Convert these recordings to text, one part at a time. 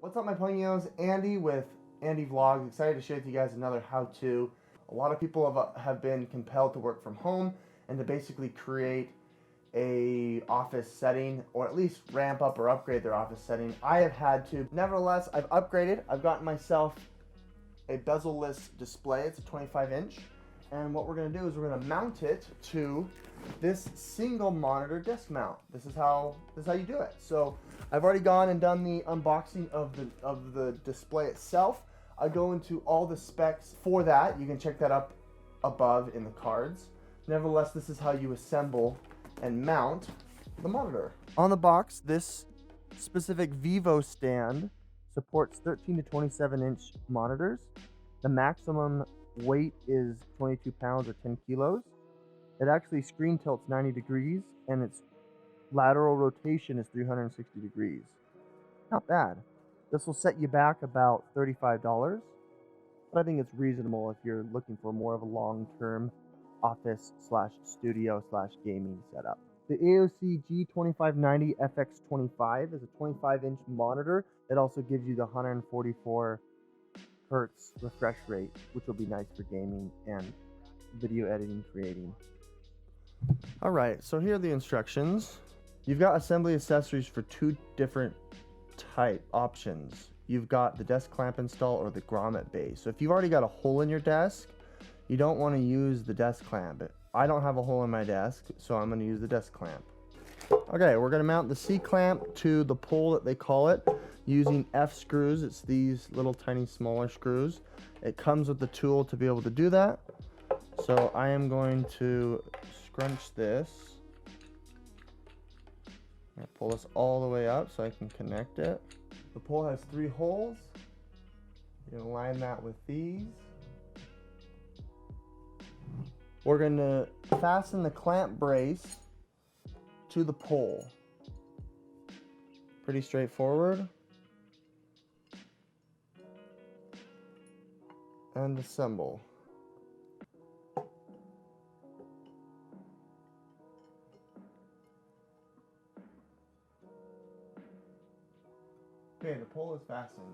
What's up, my Ponios? Andy with Andy Vlogs. Excited to share with you guys another how-to. A lot of people have been compelled to work from home and to basically create a office setting, or at least ramp up or upgrade their office setting. I have had to. Nevertheless, I've upgraded. I've gotten myself a bezel-less display. It's a 25-inch. And what we're going to do is we're going to mount it to this single monitor desk mount. This is how you do it. So I've already gone and done the unboxing of the display itself. I go into all the specs for that. You can check that up above in the cards. Nevertheless, this is how you assemble and mount the monitor. On the box, this specific VIVO stand supports 13 to 27 inch monitors. The maximum weight is 22 pounds or 10 kilos. It actually screen tilts 90 degrees and its lateral rotation is 360 degrees. Not bad. This will set you back about $35, but I think it's reasonable if you're looking for more of a long-term office slash studio slash gaming setup. The AOC G2590 FX25 is a 25-inch monitor. It also gives you the 144 hertz refresh rate, which will be nice for gaming and video editing, creating. All right, so here are the instructions. You've got assembly accessories for two different type options. You've got the desk clamp install or the grommet base. So if you've already got a hole in your desk, you don't want to use the desk clamp. I don't have a hole in my desk, so I'm going to use the desk clamp. Okay, we're going to mount the C-clamp to the pole that they call it using F screws. It's these little tiny smaller screws. It comes with the tool to be able to do that. So I am going to scrunch this. I'm going to pull this all the way up so I can connect it. The pole has 3 holes. You're going to line that with these. We're going to fasten the clamp brace to the pole. Pretty straightforward. And assemble. Okay, the pole is fastened.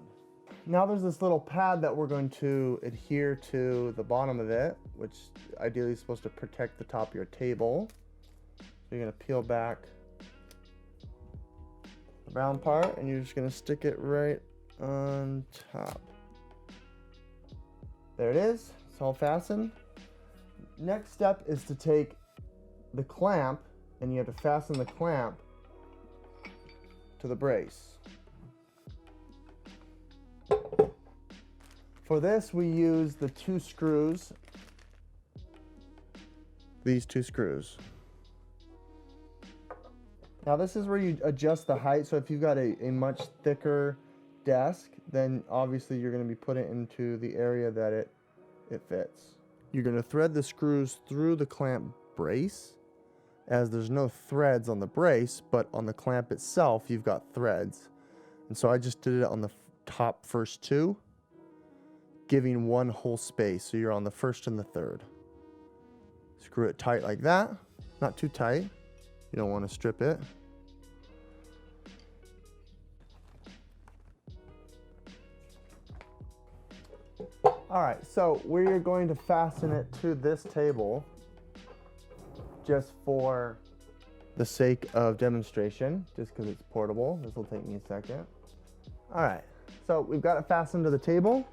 Now there's this little pad that we're going to adhere to the bottom of it, which ideally is supposed to protect the top of your table. So you're going to peel back the brown part and you're just going to stick it right on top. There it is. It's all fastened. Next step is to take the clamp and you have to fasten the clamp to the brace. For this, we use the 2 screws, these 2 screws. Now this is where you adjust the height, so if you've got a much thicker desk, then obviously you're going to be putting it into the area that it fits. You're going to thread the screws through the clamp brace, as there's no threads on the brace, but on the clamp itself you've got threads. And so I just did it on the top first 2. Giving one whole space, so you're on the first and the third. Screw it tight like that, not too tight. You don't want to strip it. All right, so we're going to fasten it to this table just for the sake of demonstration, just because it's portable. This will take me a second. All right, so we've got it fastened to the table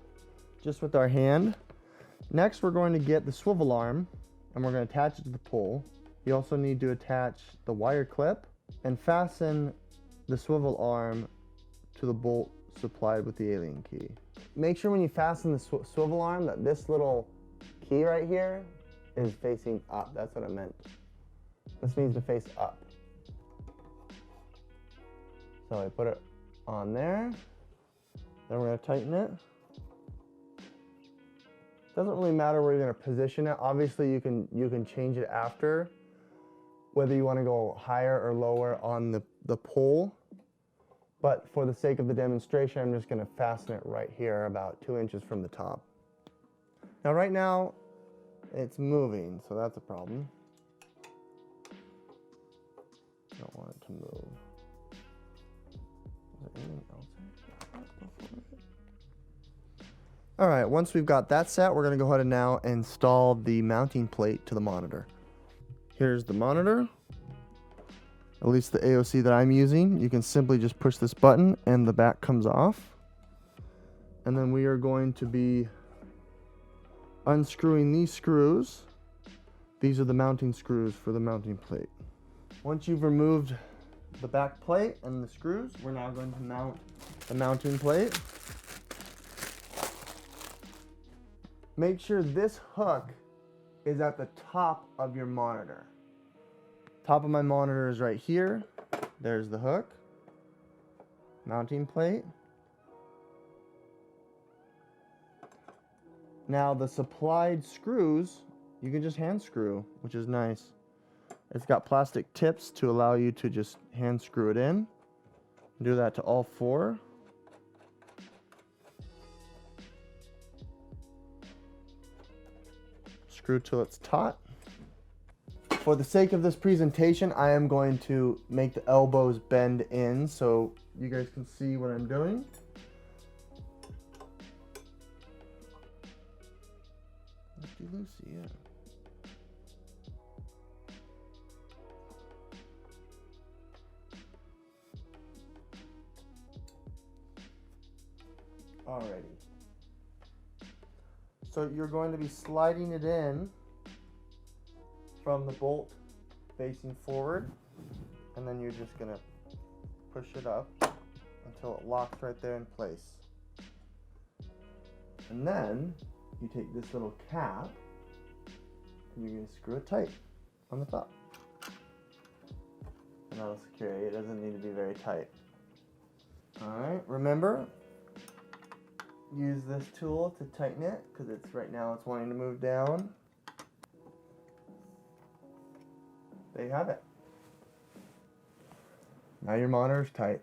just with our hand. Next, we're going to get the swivel arm and we're going to attach it to the pole. You also need to attach the wire clip and fasten the swivel arm to the bolt supplied with the alien key. Make sure when you fasten the swivel arm that this little key right here is facing up. That's what I meant. This needs to face up. So I put it on there. Then we're going to tighten it. Doesn't really matter where you're going to position it. Obviously you can change it after, whether you want to go higher or lower on the pole. But for the sake of the demonstration, I'm just going to fasten it right here about 2 inches from the top. Now right now it's moving, so that's a problem. Don't want it to move. Is there anything else? All right, once we've got that set, we're gonna go ahead and now install the mounting plate to the monitor. Here's the monitor, at least the AOC that I'm using. You can simply just push this button and the back comes off. And then we are going to be unscrewing these screws. These are the mounting screws for the mounting plate. Once you've removed the back plate and the screws, we're now going to mount the mounting plate. Make sure this hook is at the top of your monitor. Top of my monitor is right here. There's the hook, mounting plate. Now the supplied screws, you can just hand screw, which is nice. It's got plastic tips to allow you to just hand screw it in. Do that to all four. Screw till it's taut. For the sake of this presentation, I am going to make the elbows bend in so you guys can see what I'm doing. Lucy, yeah. Alrighty. So you're going to be sliding it in from the bolt facing forward, and then you're just going to push it up until it locks right there in place. And then you take this little cap and you're going to screw it tight on the top. And that'll secure it. It doesn't need to be very tight. Alright, remember, use this tool to tighten it because it's right now it's wanting to move down. There you have it. Now your monitor is tight.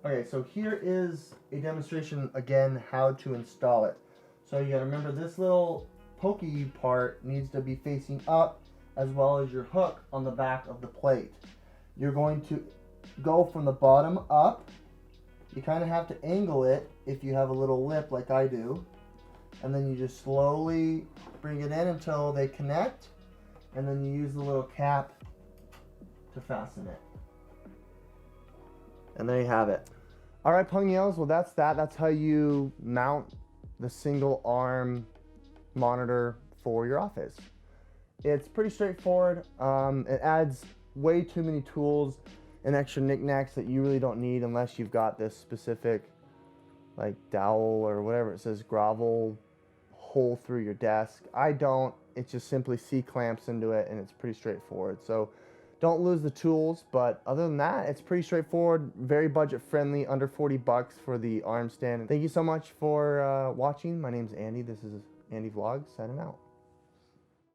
Okay, so here is a demonstration again how to install it. So you gotta remember this little pokey part needs to be facing up as well as your hook on the back of the plate. You're going to go from the bottom up. You kind of have to angle it if you have a little lip like I do. And then you just slowly bring it in until they connect. And then you use the little cap to fasten it. And there you have it. All right, Pung Yells, well that's that. That's how you mount the single arm monitor for your office. It's pretty straightforward. It adds way too many tools and extra knickknacks that you really don't need unless you've got this specific like dowel or whatever it says, grovel hole through your desk. I don't. It just simply C-clamps into it and it's pretty straightforward. So don't lose the tools, but other than that, it's pretty straightforward, very budget friendly, under 40 bucks for the arm stand. Thank you so much for watching. My name's Andy. This is Andy Vlogs, signing out.